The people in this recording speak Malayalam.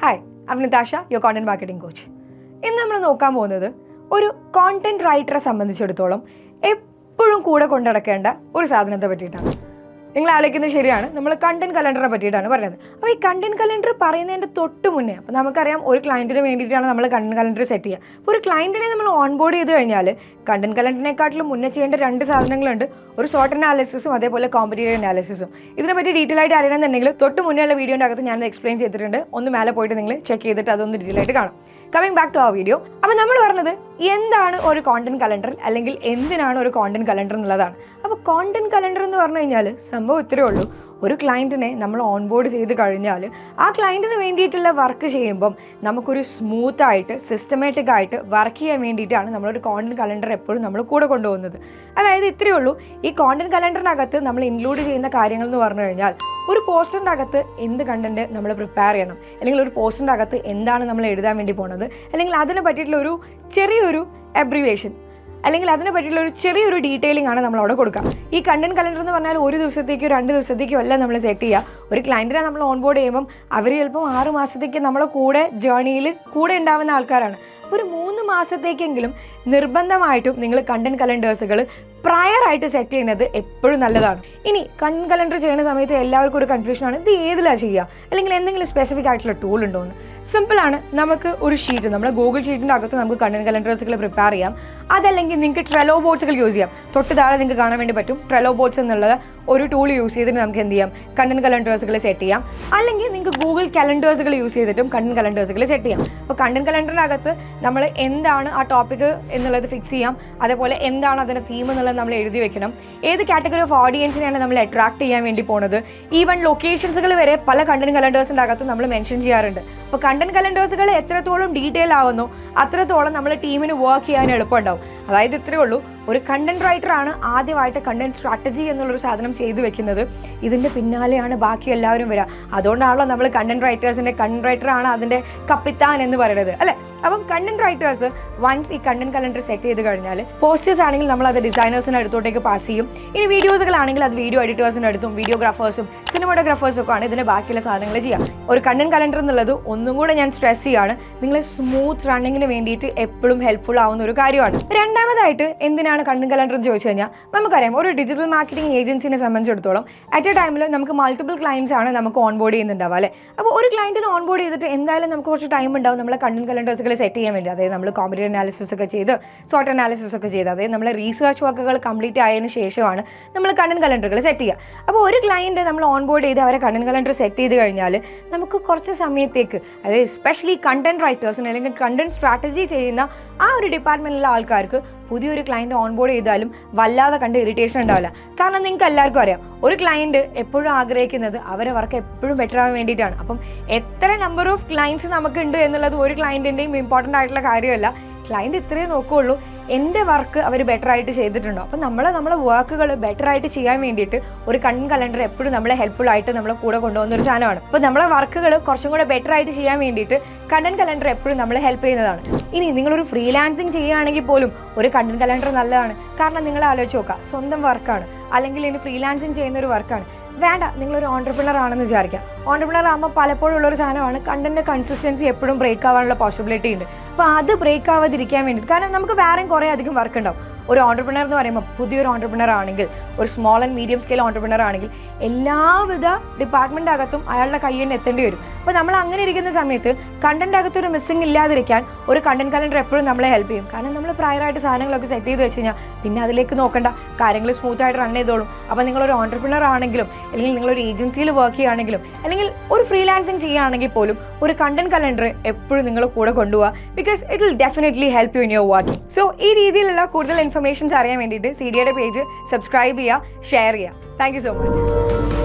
Hi, I am Nitasha, your content marketing coach. ഇന്ന് നമ്മൾ നോക്കാൻ പോകുന്നത് ഒരു കോണ്ടന്റ് റൈറ്ററെ സംബന്ധിച്ചിടത്തോളം എപ്പോഴും കൂടെ കൊണ്ടുനടക്കേണ്ട ഒരു സാധനത്തെ പറ്റിയിട്ടാണ്. നിങ്ങൾ ആലോചിക്കുന്നത് ശരിയാണ്, നമ്മൾ കണ്ടന്റ് കലണ്ടറിനെ പറ്റിയിട്ടാണ് പറയുന്നത്. അപ്പോൾ ഈ കണ്ടന്റ് കലണ്ടർ പറയുന്നതിൻ്റെ തൊട്ട് മുന്നേ, അപ്പോൾ നമുക്കറിയാം ഒരു ക്ലയൻറ്റിന് വേണ്ടിയിട്ടാണ് നമ്മൾ കണ്ടന്റ് കലണ്ടർ സെറ്റ് ചെയ്യുക. അപ്പോൾ ഒരു ക്ലയൻറ്റിനെ നമ്മൾ ഓൺബോർഡ് ചെയ്ത് കഴിഞ്ഞാൽ കണ്ടന്റ് കലണ്ടറിനെക്കാട്ടിലും മുന്നേ ചെയ്യേണ്ട രണ്ട് സാധനങ്ങളുണ്ട്. ഒരു സോർട്ട് അനാലിസിസും അതേപോലെ കോമ്പറ്റീറ്റീവ് അനാലിസിസും. ഇതിനെപ്പറ്റി ഡീറ്റെയിൽ ആയിട്ട് അറിയണമെന്നുണ്ടെങ്കിൽ തൊട്ട് മുന്നേയുള്ള വീഡിയോൻ്റെ അകത്ത് ഞാൻ എക്സ്പ്ലെയിൻ ചെയ്തിട്ടുണ്ട്. ഒന്ന് മേലെ പോയിട്ട് നിങ്ങൾ ചെക്ക് ചെയ്തിട്ട് അതൊന്ന് ഡീറ്റെയിൽ ആയിട്ട് കാണാം. കമ്മിങ് ബാക്ക് ടു ആ വീഡിയോ. അപ്പോൾ നമ്മൾ പറഞ്ഞത് എന്താണ് ഒരു കോണ്ടന്റ് കലണ്ടർ, അല്ലെങ്കിൽ എന്തിനാണ് ഒരു കോണ്ടന്റ് കലണ്ടർ എന്നുള്ളതാണ്. അപ്പോൾ കോണ്ടന്റ് കലണ്ടർ എന്ന് പറഞ്ഞു കഴിഞ്ഞാൽ സംഭവം ഇത്രയേ ഉള്ളൂ. ഒരു ക്ലയൻറ്റിനെ നമ്മൾ ഓൺബോർഡ് ചെയ്ത് കഴിഞ്ഞാൽ ആ ക്ലയൻറ്റിന് വേണ്ടിയിട്ടുള്ള വർക്ക് ചെയ്യുമ്പം നമുക്കൊരു സ്മൂത്തായിട്ട് സിസ്റ്റമാറ്റിക് ആയിട്ട് വർക്ക് ചെയ്യാൻ വേണ്ടിയിട്ടാണ് നമ്മളൊരു കോണ്ടന്റ് കലണ്ടർ എപ്പോഴും നമ്മൾ കൂടെ കൊണ്ടുപോകുന്നത്. അതായത് ഇത്രയേ ഉള്ളൂ. ഈ കോണ്ടന്റ് കലണ്ടറിനകത്ത് നമ്മൾ ഇൻക്ലൂഡ് ചെയ്യുന്ന കാര്യങ്ങൾ എന്ന് പറഞ്ഞു കഴിഞ്ഞാൽ ഒരു പോസ്റ്ററിൻ്റെ അകത്ത് എന്ത് കണ്ടന്റ് നമ്മൾ പ്രിപ്പയർ ചെയ്യണം, അല്ലെങ്കിൽ ഒരു പോസ്റ്ററിൻ്റെ അകത്ത് എന്താണ് നമ്മൾ എഴുതാൻ വേണ്ടി പോകുന്നത്, അല്ലെങ്കിൽ അതിനെ പറ്റിയിട്ടുള്ള ഒരു ചെറിയൊരു അബ്രിവേഷൻ, അല്ലെങ്കിൽ അതിനെ പറ്റിയിട്ടുള്ള ഒരു ചെറിയൊരു ഡീറ്റെയിലിംഗ് ആണ് നമ്മൾ അവിടെ കൊടുക്കുക. ഈ കണ്ടന്റ് കലണ്ടർ എന്ന് പറഞ്ഞാൽ ഒരു ദിവസത്തേക്കോ 2 ദിവസത്തേക്കോ അല്ല നമ്മൾ സെറ്റ് ചെയ്യുക. ഒരു ക്ലയൻറ്റിനെ നമ്മൾ ഓൺബോർഡ് ചെയ്യുമ്പം അവർ ചിലപ്പോൾ 6 മാസത്തേക്ക് നമ്മളെ കൂടെ ജേർണിയിൽ കൂടെ ഉണ്ടാവുന്ന ആൾക്കാരാണ്. ഒരു 3 മാസത്തേക്കെങ്കിലും നിർബന്ധമായിട്ടും നിങ്ങൾ കണ്ടന്റ് കലണ്ടേഴ്സുകൾ പ്രയറായിട്ട് സെറ്റ് ചെയ്യുന്നത് എപ്പോഴും നല്ലതാണ്. ഇനി കണ്ടന്റ് കലണ്ടർ ചെയ്യുന്ന സമയത്ത് എല്ലാവർക്കും ഒരു കൺഫ്യൂഷനാണ്, ഇത് ഏതിലാണ് ചെയ്യുക, അല്ലെങ്കിൽ എന്തെങ്കിലും സ്പെസിഫിക് ആയിട്ടുള്ള ടൂൾ ഉണ്ടോ എന്ന്. സിമ്പിളാണ്. നമുക്ക് ഒരു ഷീറ്റ്, നമ്മുടെ ഗൂഗിൾ ഷീറ്റിൻ്റെ അകത്ത് നമുക്ക് കണ്ടന്റ് കലണ്ടേഴ്സുകൾ പ്രിപ്പയർ ചെയ്യാം. അതല്ലെങ്കിൽ നിങ്ങൾക്ക് ട്രെലോ ബോർഡ്സുകൾ യൂസ് ചെയ്യാം. തൊട്ട് താഴെ നിങ്ങൾക്ക് കാണാൻ വേണ്ടി പറ്റും. ട്രെലോ ബോർഡ്സ് എന്നുള്ള ഒരു ടൂൾ യൂസ് ചെയ്തിട്ട് നമുക്ക് എന്ത് ചെയ്യാം, കണ്ടന്റ് കലണ്ടേഴ്സുകൾ സെറ്റ് ചെയ്യാം. അല്ലെങ്കിൽ നിങ്ങൾക്ക് ഗൂഗിൾ കലണ്ടേഴ്സുകൾ യൂസ് ചെയ്തിട്ടും കണ്ടന്റ് കലണ്ടേഴ്സുകൾ സെറ്റ് ചെയ്യാം. അപ്പോൾ കണ്ടന്റ് കലണ്ടറിനകത്ത് നമ്മൾ എന്താണ് ആ ടോപ്പിക് എന്നുള്ളത് ഫിക്സ് ചെയ്യാം. അതേപോലെ എന്താണ് അതിൻ്റെ തീം എന്നുള്ളത് നമ്മൾ എഴുതി വെക്കണം. ഏത് കാറ്റഗറി ഓഫ് ഓഡിയൻസിനെയാണ് നമ്മൾ അട്രാക്ട് ചെയ്യാൻ വേണ്ടി പോകുന്നത്. ഈവൻ ലൊക്കേഷൻസുകൾ വരെ പല കണ്ടന്റ് കലണ്ടേഴ്സിൻ്റെ അകത്ത് നമ്മൾ മെൻഷൻ ചെയ്യാറുണ്ട്. അപ്പോൾ കണ്ടന്റ് കലണ്ടേഴ്സുകൾ എത്രത്തോളം ഡീറ്റെയിൽ ആവുന്നു അത്രത്തോളം നമ്മൾ ടീമിന് വർക്ക് ചെയ്യാൻ എളുപ്പമുണ്ടാവും. അതായത് ഇത്രയേ ഉള്ളൂ. ഒരു കണ്ടന്റ് റൈറ്റർ ആണ് ആദ്യമായിട്ട് കണ്ടന്റ് സ്ട്രാറ്റജി എന്നുള്ളൊരു സാധനം ചെയ്തു വെക്കുന്നത്. ഇതിൻ്റെ പിന്നാലെയാണ് ബാക്കി എല്ലാവരും വരിക. അതുകൊണ്ടാണല്ലോ നമ്മൾ കണ്ടന്റ് റൈറ്ററാണ് അതിൻ്റെ കപ്പിത്താൻ എന്ന് പറയുന്നത്, അല്ലേ? അപ്പം കണ്ടന്റ് റൈറ്റേഴ്സ് വൺസ് ഈ കണ്ടന്റ് കലണ്ടർ സെറ്റ് ചെയ്ത് കഴിഞ്ഞാൽ പോസ്റ്റേഴ്സ് ആണെങ്കിൽ നമ്മൾ അത് ഡിസൈനേഴ്സിൻ്റെ അടുത്തോട്ടേക്ക് പാസ് ചെയ്യും. ഇനി വീഡിയോസുകളാണെങ്കിൽ അത് വീഡിയോ എഡിറ്റേഴ്സിൻ്റെ അടുത്തും വീഡിയോഗ്രാഫേഴ്സും സിനിമാറ്റോഗ്രാഫേഴ്സും ഒക്കെ ആണ് ഇതിന് ബാക്കിയുള്ള സാധനങ്ങൾ ചെയ്യാം. ഒരു കണ്ടന്റ് കലണ്ടർ എന്നുള്ളത് ഒന്നും കൂടെ ഞാൻ സ്ട്രെസ് ചെയ്യാണ്, നിങ്ങൾ സ്മൂത്ത് റണ്ണിങ്ങിന് വേണ്ടിയിട്ട് എപ്പോഴും ഹെൽപ്ഫുൾ ആവുന്ന ഒരു കാര്യമാണ്. രണ്ടാമതായിട്ട് എന്തിനാണ് കണ്ടന്റ് കലണ്ടർ എന്ന് ചോദിച്ചു കഴിഞ്ഞാൽ, നമുക്കറിയാം ഒരു ഡിജിറ്റൽ മാർക്കറ്റിംഗ് ഏജൻസിനെ സംബന്ധിച്ചിടത്തോളം അറ്റ് എ ടൈമിൽ നമുക്ക് മൾട്ടിപ്പിൾ ക്ലയൻസ് ആണ് നമുക്ക് ഓൺബോർഡ് ചെയ്യുന്നുണ്ടാവുക, അല്ലേ? അപ്പോൾ ഒരു ക്ലയൻറ്റിന് ഓൺബോർഡ് ചെയ്തിട്ട് എന്തായാലും നമുക്ക് കുറച്ച് ടൈം ഉണ്ടാവും നമ്മളെ കണ്ടന്റ് കലണ്ടേഴ്സുകൾ സെറ്റ് ചെയ്യാൻ വേണ്ടി. അതായത് നമ്മൾ കോമ്പറ്റീറ്റീവ് അനാലിസിസ് ഒക്കെ ചെയ്ത് സോർട്ട് അനാലിസിസ് ഒക്കെ ചെയ്ത്, അതായത് നമ്മൾ റീസെർച്ച് വർക്കുകൾ കംപ്ലീറ്റ് ആയതിനു ശേഷമാണ് നമ്മൾ കണ്ടന്റ് കലണ്ടറുകൾ സെറ്റ് ചെയ്യുക. അപ്പോൾ ഒരു ക്ലയൻറ്റ് നമ്മൾ ഓൺബോർഡ് ചെയ്ത് അവരെ കണ്ടന്റ് കലണ്ടർ സെറ്റ് ചെയ്ത് കഴിഞ്ഞാൽ നമുക്ക് കുറച്ച് സമയത്തേക്ക്, അതായത് എസ്പെഷ്യലി കണ്ടന്റ് റൈറ്റേഴ്സിന് അല്ലെങ്കിൽ കണ്ടന്റ് സ്ട്രാറ്റജി ചെയ്യുന്ന ആ ഒരു ഡിപ്പാർട്ട്മെൻറ്റിലെ ആൾക്കാർക്ക് പുതിയൊരു ക്ലയൻറ്റ് ഓൺബോർഡ് ചെയ്താലും വല്ലാതെ കണ്ട് ഇറിറ്റേഷൻ ഉണ്ടാവില്ല. കാരണം നിങ്ങൾക്ക് എല്ലാവർക്കും അറിയാം, ഒരു ക്ലയൻറ്റ് എപ്പോഴും ആഗ്രഹിക്കുന്നത് അവരെ വർക്ക് എപ്പോഴും ബെറ്റർ ആവാൻ വേണ്ടിയിട്ടാണ്. അപ്പം എത്ര നമ്പർ ഓഫ് ക്ലയൻറ്റ്സ് നമുക്കുണ്ട് എന്നുള്ളത് ഒരു ക്ലയൻറ്റിൻ്റെയും ഇമ്പോർട്ടൻ്റ് ആയിട്ടുള്ള കാര്യമല്ല. ക്ലയൻറ്റ് ഇത്രയേ നോക്കുകയുള്ളൂ, എൻ്റെ വർക്ക് അവർ ബെറ്റർ ആയിട്ട് ചെയ്തിട്ടുണ്ടോ. അപ്പം നമ്മളെ വർക്കുകൾ ബെറ്റർ ആയിട്ട് ചെയ്യാൻ വേണ്ടിയിട്ട് ഒരു കണ്ടന്റ് കലണ്ടർ എപ്പോഴും നമ്മളെ ഹെൽപ്ഫുൾ ആയിട്ട് നമ്മളെ കൂടെ കൊണ്ടുപോകുന്ന ഒരു സാധനമാണ്. അപ്പോൾ നമ്മളെ വർക്കുകൾ കുറച്ചും കൂടെ ബെറ്റർ ആയിട്ട് ചെയ്യാൻ വേണ്ടിയിട്ട് കണ്ടന്റ് കലണ്ടർ എപ്പോഴും നമ്മളെ ഹെൽപ്പ് ചെയ്യുന്നതാണ്. ഇനി നിങ്ങളൊരു ഫ്രീലാൻസിങ് ചെയ്യുകയാണെങ്കിൽ പോലും ഒരു കണ്ടന്റ് കലണ്ടർ നല്ലതാണ്. കാരണം നിങ്ങൾ ആലോചിച്ച് നോക്കുക, സ്വന്തം വർക്കാണ് അല്ലെങ്കിൽ ഇനി ഫ്രീലാൻസിങ് ചെയ്യുന്ന ഒരു വർക്കാണ്. വേണ്ട, നിങ്ങളൊരു ഓൺട്രപ്രണർ ആണെന്ന് വിചാരിക്കാം. ഓൺട്രപ്രണർ ആകുമ്പോൾ പലപ്പോഴും ഉള്ളൊരു സാധനമാണ് കണ്ടന്റ് കൺസിസ്റ്റൻസി എപ്പോഴും ബ്രേക്ക് ആവാനുള്ള പോസിബിലിറ്റി ഉണ്ട്. അപ്പോൾ അത് ബ്രേക്ക് ആവാതിരിക്കാൻ വേണ്ടിയിട്ട്, കാരണം നമുക്ക് വേറെയും കുറേ അധികം വർക്ക് ഉണ്ടാവും. ഒരു ഓൺട്രപ്രണർ എന്ന് പറയുമ്പോൾ പുതിയൊരു ഓൺട്രപ്രണർ ആണെങ്കിൽ, ഒരു small and medium scale entrepreneur ആണെങ്കിൽ എല്ലാവിധ ഡിപ്പാർട്ട്മെൻ്റ് അകത്തും അയാളുടെ കയ്യിൽ നിന്ന് എത്തേണ്ടി വരും. അപ്പോൾ നമ്മൾ അങ്ങനെ ഇരിക്കുന്ന സമയത്ത് കണ്ടന്റ് അകത്തൊരു മിസ്സിംഗ് ഇല്ലാതിരിക്കാൻ ഒരു കണ്ടന്റ് കലണ്ടർ എപ്പോഴും നമ്മളെ ഹെൽപ്പ് ചെയ്യും. കാരണം നമ്മൾ പ്രയറായിട്ട് സാധനങ്ങളൊക്കെ സെറ്റ് ചെയ്ത് വെച്ച് കഴിഞ്ഞാൽ പിന്നെ അതിലേക്ക് നോക്കണ്ട, കാര്യങ്ങൾ സ്മൂത്തായിട്ട് റൺ ചെയ്തോളും. അപ്പോൾ നിങ്ങളൊരു ഓൺട്രപ്രണർ ആണെങ്കിലും, അല്ലെങ്കിൽ നിങ്ങളൊരു ഏജൻസിയിൽ വർക്ക് ചെയ്യുകയാണെങ്കിലും, അല്ലെങ്കിൽ ഒരു ഫ്രീലാൻസിങ് ചെയ്യുകയാണെങ്കിൽ പോലും ഒരു കണ്ടന്റ് കലണ്ടർ എപ്പോഴും നിങ്ങൾ കൂടെ കൊണ്ടുപോകുക. Because it will definitely help you in your working. So ഈ രീതിയിലുള്ള കൂടുതൽ ഇൻഫർമേഷൻസ് അറിയാൻ വേണ്ടിയിട്ട് CDയുടെ പേജ് സബ്സ്ക്രൈബ് ചെയ്യുക, ഷെയർ ചെയ്യുക. Thank you so much.